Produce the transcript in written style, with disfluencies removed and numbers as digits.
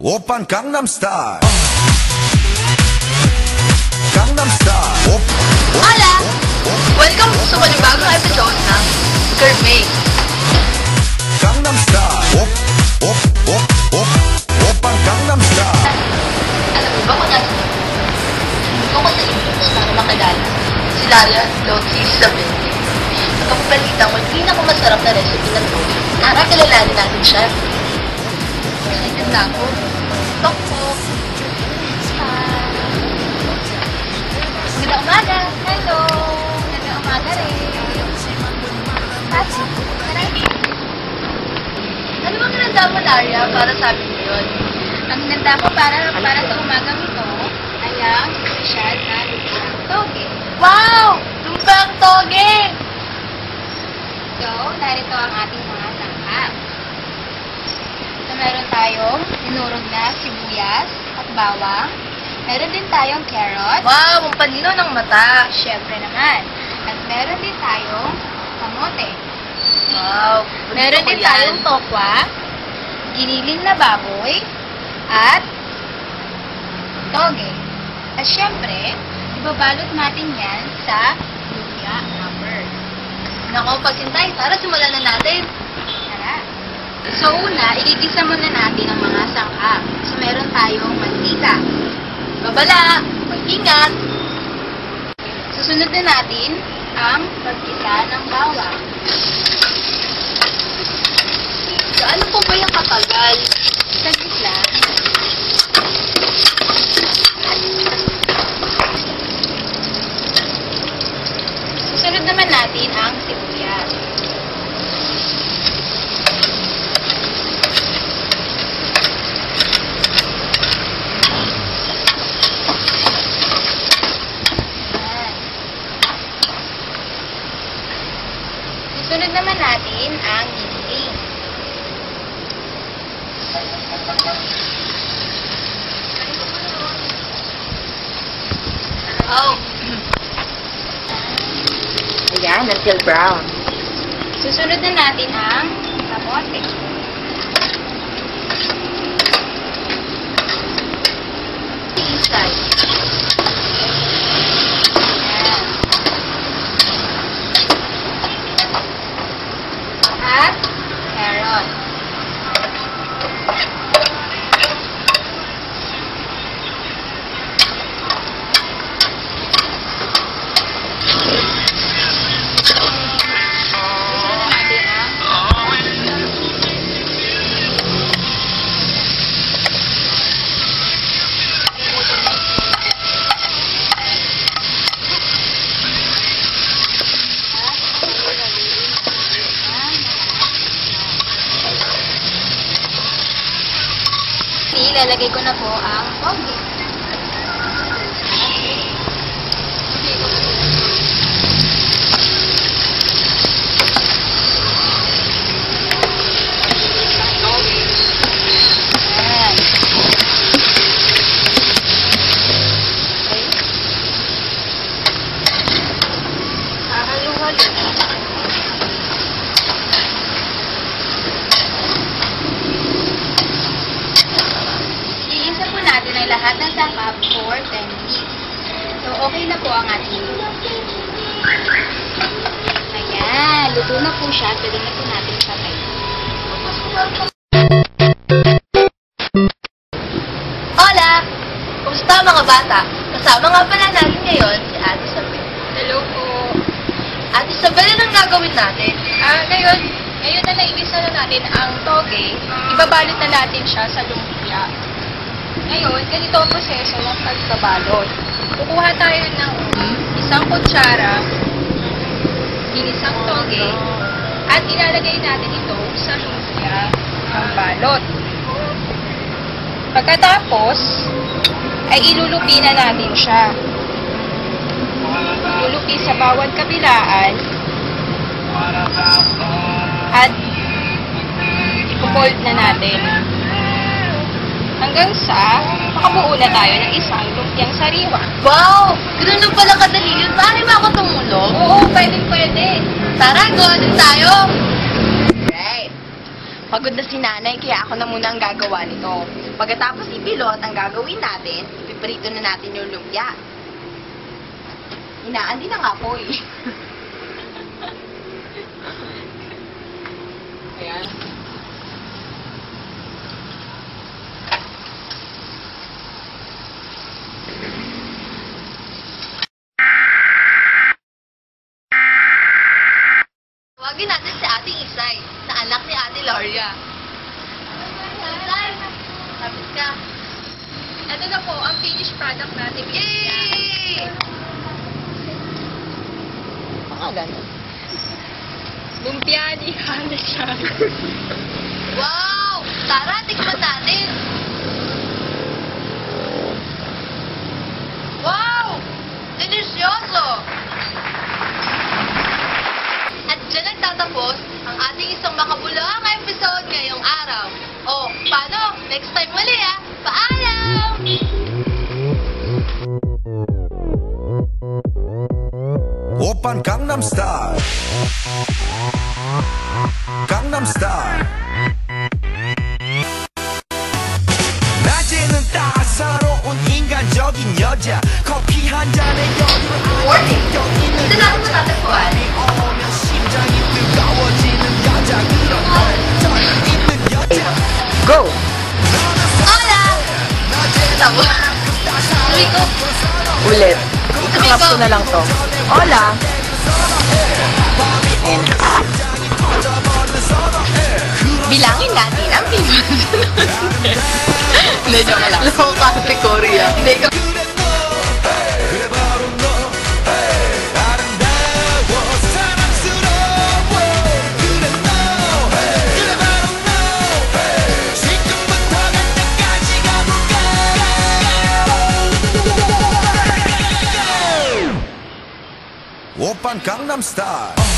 Oppan Gangnam Style. Gangnam Style. Hola! Welcome sa panibagong episode ng Gourmet. Gangnam Style. Oppan Gangnam Style. Alam mo ba kung nasa ko sa inyo para makilala si Laria Loki Isabel. Nakapagbalita mo, pinakamasarap na recipe ng Loki. Tara, kilalanin natin siya. Excited na ako. Tok po. Magandang umaga. Hello. Magandang umaga rin. Pasok. Tara. Ano bang hinanda mo, Laria, para sa amin ngayon? Ang hinanda ko para sa umagang ito ay ang special na lumpang toge. Wow! Lumpang toge! So, narito ang ating mga sangkap. So, meron tayong dinurog na sibuyas at bawang. Meron din tayong carrot. Wow! Ang panino ng mata! Syempre naman. At meron din tayong kamote. Wow! Meron din tayong tokwa, giniling na baboy, at toge. At syempre, ibabalot natin yan sa lumpia wrapper. Nako, pagsintay, tara simulan na natin. Tara. So una, igigisa muna natin ang mga sangkap. So meron tayong mantika. Babala! Mag-ingat! Susunod na natin ang paggisa ng bawang. Gaano po ba yung katagal? Saglit lang. Susunod naman natin ang sibuyas. Susunod naman natin ang giniling. Oh! Ayan, until brown. Susunod na natin ang kamote. Inside. Ayan. At carrot. Susunod na natin ang ilalagay ko na po ang toge. Ayan. Halo-halo. Iisa po natin ay lahat ng sangkap for 10 minutes. So, okay na po ang ating ayan, luto na po siya. Pwede na po natin patay. Hola! Kumusta mga bata? Kasama nga pala natin ngayon si Ate Isabel. Hello po. Ate Isabel, anong gagawin natin? Ngayon na naigisa na natin ang toge. Ibabalot na natin siya sa lumpia. Ngayon, ganito ang proseso ng pagbabalot. Kukuha tayo ng isang kutsara, ginisang toge, at ilalagay natin ito sa lumpia ng balot. Pagkatapos, ay ilulupi na natin siya. Ilulupi sa bawat kabilaan at i-fold na natin hanggang sa makabuo na tayo ng isang lumpiang sariwa. Wow! Ganun lang pala kadali yun. Maaari ba ako tumulong? Oo, pwede. Tara, go din tayo! Right. Pagod na si nanay, kaya ako na muna ang gagawa nito. Pagkatapos ipilot, ang gagawin natin, ipiprito na natin yung lumpia. Inaandi na nga po eh. Ayan. Tawagin natin si Ate Isay, na anak ni Ate Loria. Isay, sabit ka. Ito na po ang finished product natin. Yay! Baka ganun. Lumpia ni Hanek siya. Wow! Tara, tikman natin. Wow! Delisyoso! At dyan nagtatapos ang ating isang makabuluhang episode ngayong araw. O, paano? Next time muli ah! Paalam! 오빤 강남스타일 강남스타일 낮에는 따사로운 인간적인 여자 커피 한 잔에 여유를 Morning! 아껴 있는 Ito na ako matatagpuan. 오면 심장이 뜨거워지는 여자 그런 널 있는 여자 Go! Hola! Tabo. Sabi ko. Ulit. Sabi Clap ko na lang to. Hola! Ayan. Bilangin natin ang pinunod. Hindi, joke lang. Low category ah. Hindi ko. 그래 바로 너 아름다워 사랑스러워 그래 너 그래 바로 너 지금부터 갈 때까지 가볼까 오빤 강남스타일